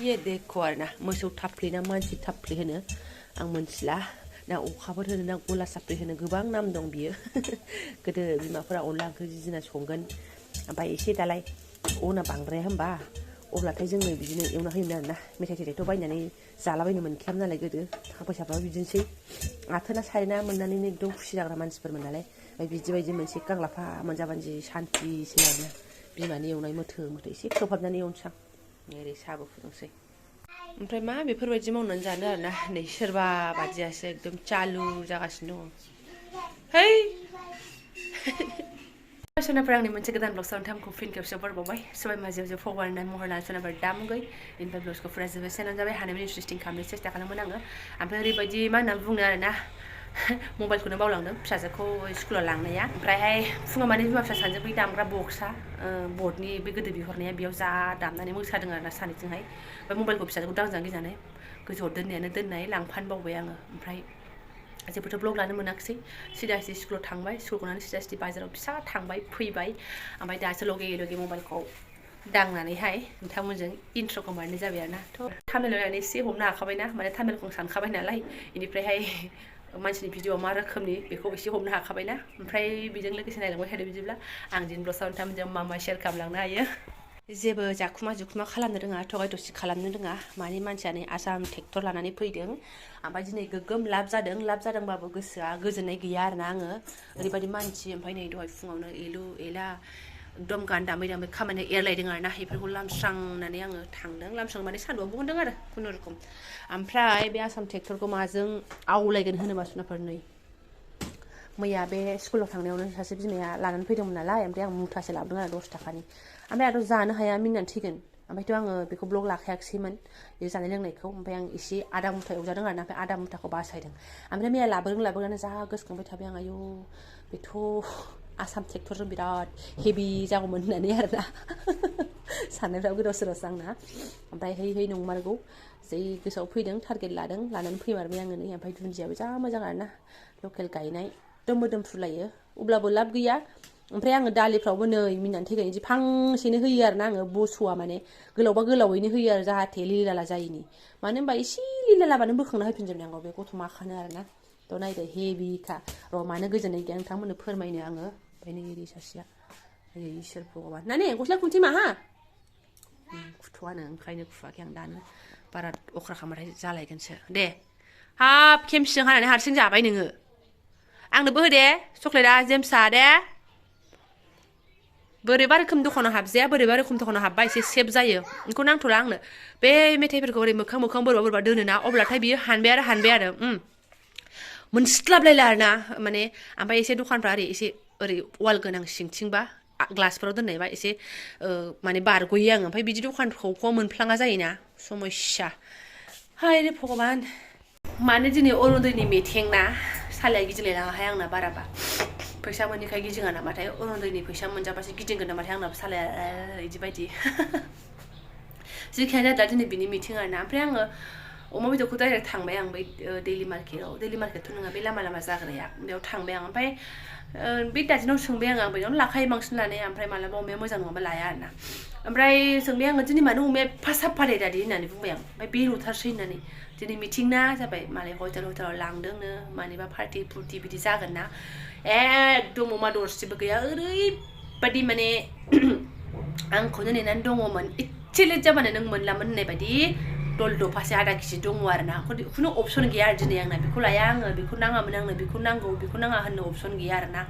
ये देखो आरो ना मोसौ थाफ्लि ना मानसि थाफ्लि होनो आं मोनथिला ना अखाफोर होनो ना गला साफ्रि होनो गोबां नाम दं बियो गोदो बिमाफोरा अनला ओंख्रि जिना संगोन ओमफ्राय एसे दालाय अना बांद्राया होमबा अब्लाथाय जोंनो बिदिनो एवना होयोमोन आरोना मेथाइ थेथाइथ' बायनानै जालाबायनो मोनखायामोन नालाय गोदो थाखा फैसाफ्राबो बिदिनोसै आथोना सारेना मोननानैनो एकदम खुसि जाग्रा मानसिफोरमोन नालाय ओमफ्राय बिदि बायदि मोनसे गांलाफा मोनजाबानो जि सान्थिसै आरोना बिमानि एवनाय मोथो मोथो एसे खोबहाबनानै एवनोसै आं ओरै साहाबो फुदुंसै ओमफ्राय मा बेफोरबायदि मावनानै जानो आरोना नै सोरबा बादियासो एकदम चालु जागासिनो दङ है सोनाफोर आंनि मोनसे गोदान ब्लग साउन्ड फिन खेबसेयाव बरबावबाय सबाय माजियाव जे फगवारनाय महर लाना सोनाफोर दामुगै इनिफ्राय ब्लगखौ फुरा जोबोद सेनाव जाबाय हानायमानि इन्ट्रेस्टिं खालामनो सेस्था खालामोन आङो ओमफ्राय ओरैबायदि मा होनना बुंनो आरोना मबाइलखौनो बावलांदों फिसाजोखौ स्कुलाव लांनाया ओमफ्रायहाय फुङाव माने बिमा फिसा सानजों बै दामग्रा बक्सआ बर्डनि बे गोदो बिहरनाया बेयाव जा दामनानै मोसादों आरोना सानैजोंहाय ओमफ्राय मबाइलखौ फिसाजोखौ दांजां गिनानै गोजौआव दोननाय लांफानो बावबाय आङो ओमफ्राय जेबोथ' ब्लग लानो मोनाखिसै सिदा सिदि स्कुलाव थांबाय स्कुल गनानै सिदा सिदि बाजाराव फिसा थांबाय फैबाय ओमफ्राय दासो लगे लगे मबाइलखौ दांनानैहाय नोंथांमोनजों इन्ट्र'खौ मारनाय जाबाय आरोना थ' थामेल नायनानै एसे हमनो हाखाबायना माने थामेलखौ सानखाबाय नालाय बेनिफ्रायहाय मानसिनि भिडिअ'आ मा रोखोमनि बेखौ एसे हमनो हाखाबायना ओमफ्राय बेजों लोगोसे नायलांबाय थादो बिदिब्ला आं दिनै ब्लगआव नोंथांमोनजों मा शेयार खालामलांनो हायो जेबो जाखुमा जुखुमा खालामनो रोङा थगाय थसि खालामनो रोङा माने मानसिया नै आसाम ट्रेक्टर लानानै फैदों ओमफ्राय दिनै गोगोम लाब जादोंबाबो गोसोआ गोजोननाय गैया आरोना आङो ओरैबायदि मानसि ओमफ्राय नै दहाय फुङावनो एलु एला एकदम गान दामै दामै खामानियाव एरलायदों आरोना बेफोरखौ लामस्रांनानै आङो थांदों लामस्रां माने सान्दुंआव बहनदों आरो खुनुरुखुम ओमफ्राय बे आसाम ट्रेक्टरखौ माजों आवलायगोन होनोबा सुनाफोर नै मैया बे स्कुलाव थांनायावनो सासे बिमाया लानानै फैदोंमोन नालाय ओमफ्राय आं मुथासे लाबोदों आरो 10 थाखानि ओमफ्राय आंथ' जानो हाया मिनिनानै थैगोन ओमफ्रायथ' आङो बेखौ ब्लग लाखायाखिसैमोन बे जानाय लोंनायखौ ओमफ्राय आं एसे आदा मुथा एवजादों आरोना ओमफ्राय आदा मुथाखौ बासायदों ओमफ्राय मैया लाबोनानै जा गोसोखांबाय थाबाय आं आयौ बेथ' आसाम ट्रेक्टरजों बिराद हेभि जागौमोन होननानै आरोना साननायफ्राबो गोदाव सोरावसो आंना ओमफ्राय है नंमारगौ जै गोसोआव फैदों टारगेट लानानै फैमारबाय आङो नै ओमफ्राय दुन्दियाबो जा मोजां आरोना लकेल गायनाय एकदम मोदोमफ्रुलायो अब्लाबो लाब गैया ओमफ्राय आङो दालिफ्रावबो नै मिनिनानै थैगोन बिदि फांसेनो होयो आरोना आङो बस'आ माने गोलावबा गोलावैनो होयो आरो जाहाथे लिलाला जायिनि मानो होनबा एसे लिलालाबानो बोखांना होफिनजोबनांगौ बे गथ' माखानो आरोना थ' नायदो हेभिखा र' मानो गोजोननाय गैया नोंथांमोननो फोरमायनो आङो ओमफ्राय नै ओरै सासेया इसोर भगबान नानि गस्ला खुनसै मा हा खुथ'आनो ओंखायनो खुवाखै आं दानो बारा अख्रा खालामबाथाय जालायगोनसो दे हाब खेमसिजों हानानै हारसिं जाबाय नोङो आंनोबो हो दे चक्लेटआ जेमसा दे बोरैबा रोखोम दखानाव हाबजाया बोरैबा रोखोम दखानाव हाबबा एसे सेफ जायो बेखौ नांथ'ला आंनो बे मेथाइफोरखौ ओरै मोखां बोरैबा दोनोना अब्लाथाय बियो हानबाय आरो मोनस्लाबलायला आरोना माने ओमफ्राय एसे दखानफ्रा एसे ओरै वाल गोनां सिंथिंबा ग्लासफोराव दोननायबा एसे माने बारग'यो आङो ओमफ्राय बिदि दखानखौ मोनफ्लाङा जायोना समस्या हाय रे भगबान मानो दिनै अरुणदयनि मिटिं ना सालाया गिदिंलायलाङाहाय आंना बाराबा फैसा मोनैखाय गिदिङा नामाथाय अरुणदयनि फैसा मोनजाबासो गिदिंगोन नामाथाय आंनाबो सालाया बिदि बायदि जेखियानो जादों दिनै बिनि मिटिं आरोना ओमफ्राय आङो अमा बेदरखौ डाइरेक्ट थांबाय आं बै दैलि मार्केटथ' नङा बे लामा जाग्राया बेयाव थांबाय आं ओमफ्राय बे दादिनाव सोंबाय आं बेयावनो लाखायो बांसिन लानाया ओमफ्राय मालाबा अमाया मोजां नङाबा लाया आरोना ओमफ्राय सोंबाय आङो दिनै मानो अमाया एफा साफा दे दादि होननानै बुंबाय आं ओमफ्राय बेल'थारसै होननानै दिनै मिटिं ना जाबाय मालाय हटेलाव लांदोंनो मानिबा पार्टि पुर्टि बिदि जागोन ना एकदम अमा दरसेबो गैया ओरैबायदि माने आंखौनो नेनानै दङमोन एसे लेट जाबानो नों मोनलामोन होननाय बायदि दल दफासे आधा केजि दङ आरोना खुनु अपसन गैया आरो दिनै आंना बेखौ लाया आङो बेखौ नाङामोन आंनो बेखौ नांगौ बेखौ नाङा होननो अपसन गैया आरोना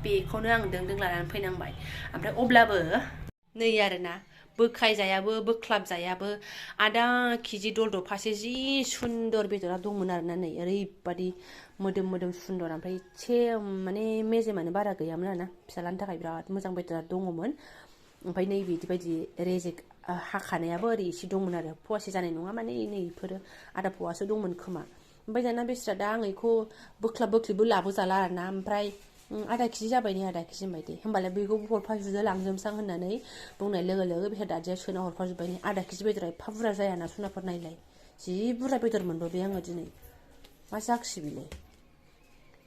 बेखौनो आं दों लानानै फैनांबाय ओमफ्राय अब्लाबो नै आरोना बोखायजायाबो बोख्लाबजायाबो आधा केजि दल दफासे जि सुन्दर बेदरा दंमोन आरोना नै ओरैबायदि मोदोम सुन्दर ओमफ्राय एसे माने मेजेमानो बारा गैयामोन आरोना फिसालानि थाखाय बिराद मोजां बेदरा दङमोन ओमफ्राय नै बिदि रेजेक हाखानायाबो ओरै एसे दंमोन आरो फवासे जानाय नङा माने नैफोरो आधा फवासो दंमोन खोमा ओमफ्राय दाना बेस्रा दा आं बेखौ बोख्लाबबो लाबोजाला आरोना ओमफ्राय आधा केजि जाबाय नै आधा केजि होनबाय दे होमबालाय बेखौ हरफाजुदो लांजोबसां होननानै बुंनाय लोगो लोगो बिसोर दादिया सोना हरफाजोब्बाय नै आधा केजि बेदरा एफा बुरजा जायाना सुनाफोर नायलाय जि बुरजा बेदर मोनबोबाय आङो दिनै मा जाखिसै बेलाय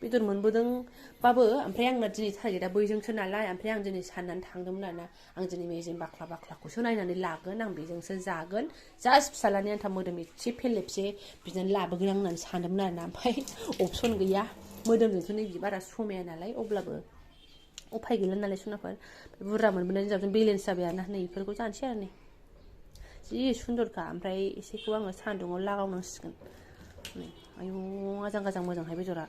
बेदर मोनबोदोंबाबो ओमफ्राय आंना दिनै टारगेटआ बैजोंसो नालाय ओमफ्राय आं दिनै साननानै थांदोंमोन आरोना आं दिनै मेजेम बाख्लाखौसो नायनानै लागोन आं बेजोंसो जागोन जास्ट फिसालानि आन्था मोदोम एसे फेलेबसे बिदिनो लाबोगोन आं होननानै सानदोंमोन आरोना ओमफ्राय अपसन गैया मोदोमजोंथ' नैबे बारा समाया नालाय अब्लाबो उफाय गैला नालाय सनाफोर बुरजा मोनबोनायनि जाबजों बेलेन्स जाबाय आरोना नै बेफोरखौ जानोसै आरो नै जि सुन्दरखा ओमफ्राय एसेखौ आङो सान्दुङाव लागावनांसिगोन नै आयु आजां मोजांहाय बेदरा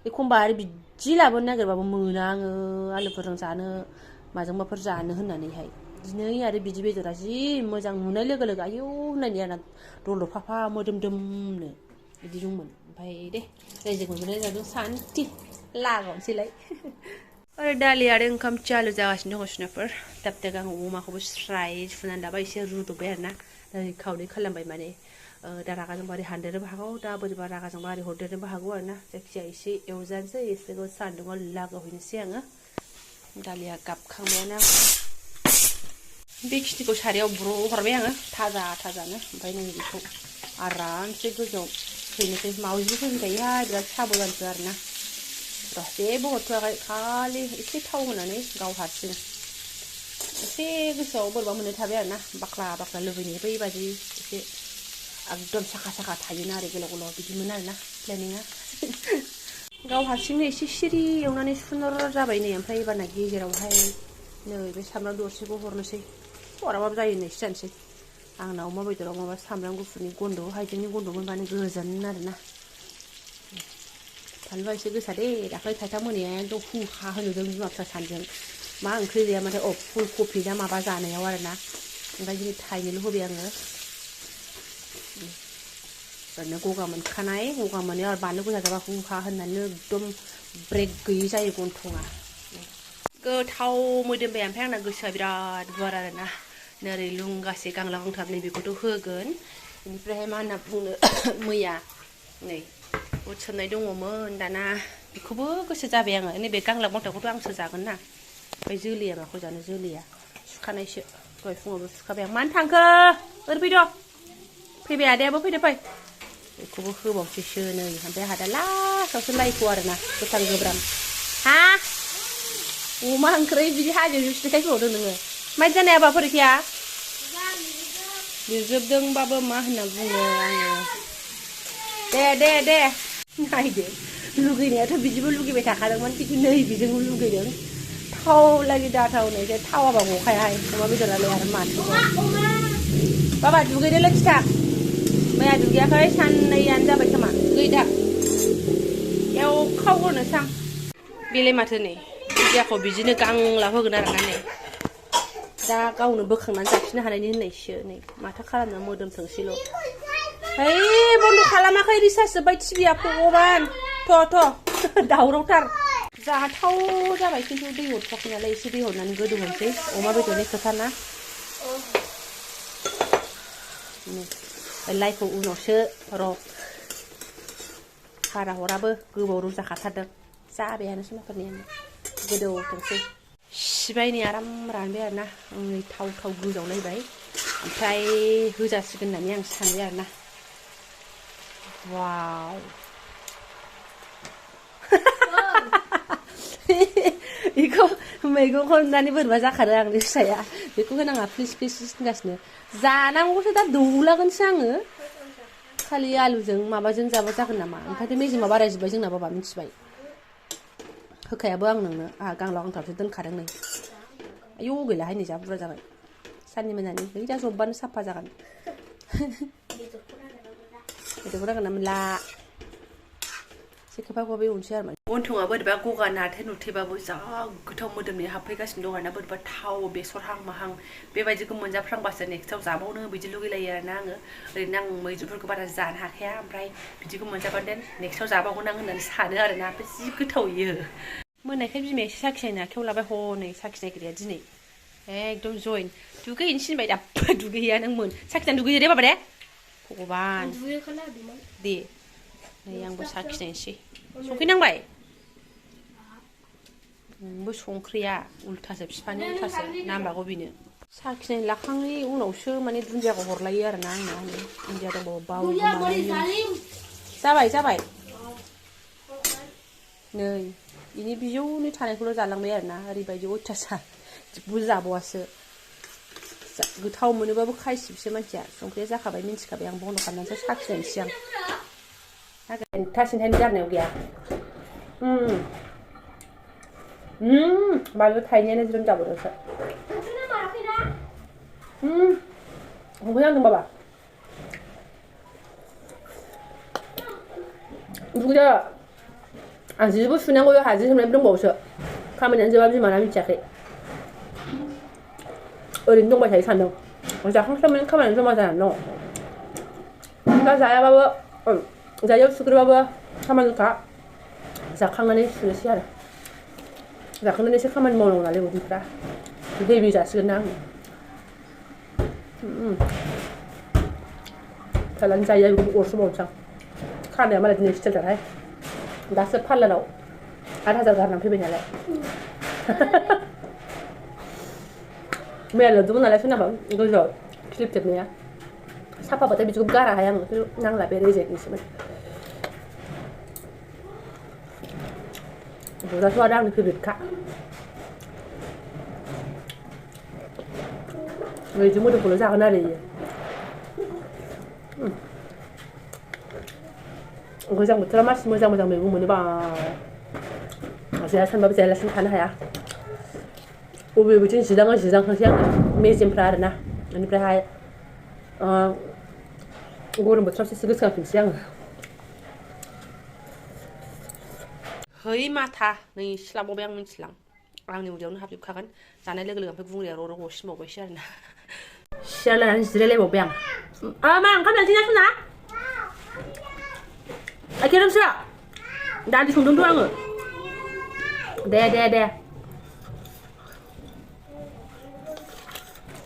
एखमबा आरो बिदि लाबोनो नागिरबाबो मोना आङो आलुफोरजों जानो माजोंबाफोर जानो होननानैहाय दिनै आरो बिदि बेदरा जि मोजां नुनाय लोगो लोगो आयौ होननायनि आरोना दलदफाफा मोदोमदोमनो बिदि दंमोन ओमफ्राय दे जायजों मोनबोनाय जादों सान्थि लागावनोसैलाय आरो दालि आरो ओंखाम आलु जागासिनो दङ सुनाफोर दाब दाब आं अमाखौबो स्राय सुनानै लाबाय एसे रुदबबाय आरोना खावनै खालामबाय माने दा रागाजों बारि हानदेरनोबो हागौ दा बोरैबा रागाजों बारि हरदेरनोबो हागौ आरोना जायखिजाया एसे एवजानोसै एसेखौ सान्दुङाव लागावहैनोसै आङो दालिया गाबखांबायानो बेखिनिखौ सारायाव ब्र' हरबाय आङो थाजानो ओमफ्राय नै बेखौ आरामसे गोजौआव हैनोसै मावजिबो फैखायोहाय बिराद साबधानसो आरोना र' जेबो हरथ'वाखै खालि एसे थाव होनानै गाव हारसिं एसे गोसोआव बोरैबा मोननाय थाबाय आरोना बाख्ला लुबैनाय बैबादि एसे एकदम साखा थायोना आरो गोलाव बिदिमोन आरोना प्लेनिङा गाव हारसिंनो एसे सिरि एवनानै सुनर जाबाय नै ओमफ्राय एबारना गेजेरावहाय नै बे सामब्राम दरसेखौ हरनोसै हराबाबो जायो नैसो जानोसै आंना अमा बेदराव माबा सामब्राम गुफुरनि गन्द' हाइजेंनि गन्द' मोनबानो गोजोन आरोना फानलुआ एसे गोसा दे दाख्लै थाइथा मोनाया एकदम हुहा होनोदों बिमा फिसा सानजों मा ओंख्रि गैया माथो फुल कफि ना माबा जानायाव आरोना ओमफ्राय दिनै थाइनैल' होबाय आङो ओरैनो गगा मोननायाव आरो बानलु गोजा जाबा हुहा होननानै एकदम ब्रेक गैयै जायो गन्थङा गोथाव मोदोमबाय ओमफ्राय आंना गोसोआ बिराद गुवार आरोना नोरै लुंगासे गांला गांथाम नै बेखौथ' होगोन बेनिफ्रायहाय मा होनना बुंनो मैया नै बुट सोमनाय दङमोन दाना बेखौबो गोसो जाबाय आङो नैबे गांला गांथामखौथ' आंसो जागोन ना ओमफ्राय जोलैया माखौ जानो जोलैया सुखानायसो दहाय फुङावबो सुखाबाय आं मानो थांखो ओरै फैद' फैबाय आदायाबो फैदो फै बेखौबो होबावसैसो नै ओमफ्राय आहा दा लास्टावसो लाइखौ आरोना गोथां गोब्राम हा अमा ओंख्रि बिदि हाजोआव सिखायफोरदों नोङो माइदि जानाय हाबा फरिखाया लिरजोबदोंबाबो मा होनना बुङो आङो दे नायदो लुगैनायाथ' बिदिबो लुगैबाय थाखादोंमोन खिन्थु नै बिजोंबो लुगैदों थाव लागि दाथावनायसै थावाबा गखायाहाय अमा बेदरालाय आरो माथो बाबा दुगैनोलाय खिथा मैया दुगैयाखै साननैयानो जाबाय खोमा दुगैदा एवखावग्रोनोसै आं बेलाय माथो नै दुन्दियाखौ बिदिनो गांला होगोन आरोना नै दा गावनो बोखांनानै जाफिननो हानायनि होननायसो नै माथो खालामनो मोदोमथोंसैल' है बन्द' खालामाखै रिसार्ज जोब्बाय टिभिया भगबान थ' दावरावथार जाथाव जाबाय खिन्थु दै हरथ'वाखै नालाय एसे दै हरनानै गोदौहोनोसै अमा बेदरनि खोथा ना लाइखौ उनावसो र' हारा हराबो गोबाव रुजाखाथारदों जाबायानो सोनाफोरनियानो गोदौथोंसै सिबाय नै आराम रानबाय आरोना नै थाव गोजावलायबाय ओमफ्राय होजासिगोन होननानै आं सानबाय आरोना वाव बेखौ मैगंखौ नुनानै बोरैबा जाखादों आंनि फिसाया बेखौ होनाङा प्लिज होनगासिनो जानांगौसो दा दौलागोनसो आङो खालि आलुजों माबाजों जाबा जागोन नामा ओंखायनो मेजेमा बारायजोब्बाय जोंना बाबा मिथिबाय होखायाबो आं नोंनो आंहा गांला गांथामसो दोनखादों नै आयौ गैलाहाय नै जा बुरजा जाबाय साननि मोनानि है दा जब्बानो साफा जागोन बेदरखौ नांगोन ना मोनला एसे खोबहाब खोबहाब एवनोसै आरो गन्थङा बोरैबा गगा नाथेबाबो जा गोथाव मोदोमनाय हाबफैगासिनो दं आरोना बोरैबा थाव बेसरहां माहां बेबायदिखौ मोनजाफ्रांबासो नेक्स्टआव जाबावनो बिदि लुगैलायो आरोना आङो ओरैनो आं मैद्रुफोरखौ बारा जानो हाखाया ओमफ्राय बिदिखौ मोनजाबानो देन नेक्स्टआव जाबावगोन आं होननानै सानो आरोना ओमफ्राय जि गोथाव इयो मोननायखाय बिमाया एसे साखिनायनो आखायाव लाबाय हनै साखिनायग्राया दिनै एकदम जइन दुगैहैनो थिनबाय दाबो दुगैहैया नों साखिनानै दुगैयो दे बाबा दे भगबान दे नै आंबो साखिनायनोसै संख्रिनांबाय नोंबो संख्रिया उल्थासो बिफानि उल्थासो नांबागौ बेनो साखिनाय लाखांनायनि उनावसो माने दुन्दियाखौ हरलायो आरोना आंना दुन्दिया दंबावो बावगोमालायो जाबाय नै बेनि बिजौनि थानायखौल' जालांबाय आरोना ओरैबायदि अयथासार बुरजाबावासो गोथाव मोनोबाबो खायसिबसो मानसिया संख्रिया जाखाबाय मिन्थिखाबाय आं बन्द' खालामनानैसो साखिनायसै आं थासिनथायनि गारनायाव गैया बानलु थाइनैयानो ज्रोम जाबावदोंसो संख्रि नांदों बाबा दुगैदो आं जिबो सुनांगौ जोंहा जि सोमनायबो दंबावोसो खामानियानो जोबा बिमाना मिथियाखै ओरैनो दंबाय थायो सानदों जाखांस्लाबनानै खामानियानो जमा जानानै दं दा जायाबाबो जायैयाव सुग्रोबाबो खामानिखा जाखांनानै सुनोसै आरो जाखांनानै एसे खामानि मावनांगौ नालाय उदैफ्रा दैबो जासिगोन ना आङो फिसाज्लानि जायैया बेखौ अरस'बावनोसै आं खानाया मालाय दिनै स्टाइलथारहाय दासो पार्लाराव 8,000 गारनानै फैबाय नालाय मैया लोबदोंमोन नालाय सोरनाबा गोजौआव क्लिप थेबनाया साफाबाथाय बिदिखौ गाराहाय आङो नांला बे रेजेक्टनिसोमोन बुरजाथ' आरो आंनि फेभरेटखा बिदि मोदोमखौल' जागोन आरो इयो गोजां बोथोरा मासि मोजां मोजां मैगं मोनोबा जाया सानबाबो जायालासिनो थानो हाया बबे बिथिं जिदांखांसै आङो मेजेमफ्रा आरोना बेनिफ्रायहाय गरम बोथोरावसो एसे गोसोखांफिनसै आङो है माथा नै सिलाबावबाय आं मिथिलां आंनि उदैयावनो हाबजोबखागोन जानाय लोगो लोगो ओमफ्राय गुंग्राया र' गसिनबावबायसो आरोना सियार लानानै जिरायलायबावबाय आं मा ओंखाम जानोसै ना सना आइखेरमसो दालि संदोंथ' आङो दे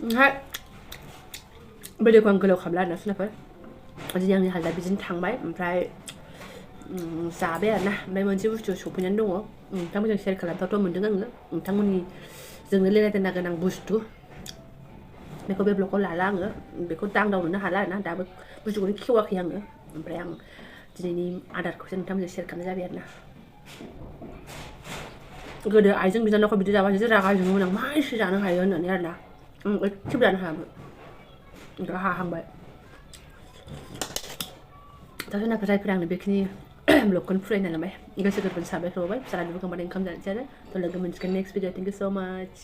ओमफ्राय भिडिअखौ आं गोलाव खालामला आरोना सुनाफोर दिनै आंनि हालदा बिदिनो थांबाय ओमफ्राय जाबाय आरोना ओमफ्राय मोनसे बुस्थु सफैनानै दङ नोंथांमोनजों शेयार खालामथावथाव मोनदों आङो नोंथांमोननि जोंनो रायलायनो गोनां बुस्थु बेखौ बे ब्लगाव लाला आङो बेखौ दांदावनोनो हाला आरोना दाबो बुस्थुखौनो खेवाखै आङो ओमफ्राय आं दिनैनि आदारखौसो नोंथांमोनजों शेयार खालामनाय जाबाय आरोना गोदो आइजों बिनानावखौ बिदि जाबा जि रागा जोङोमोन आं मा एसे जानो हायो होननानै आरोना आं एसेबो जानो हायामोन दा हाहांबाय दा सोरनाफोर जायफोर आंनो बेखिनि ब्लगखौनो फरायना लाबाय गोसो गोरबोनि साबायखर बावबाय फिसाला दुगैखांबाथाय ओंखाम जानोसै आरो थ' लोगो मोनसिगोन नेक्स्ट भिडिअ थेंक इउ सो माच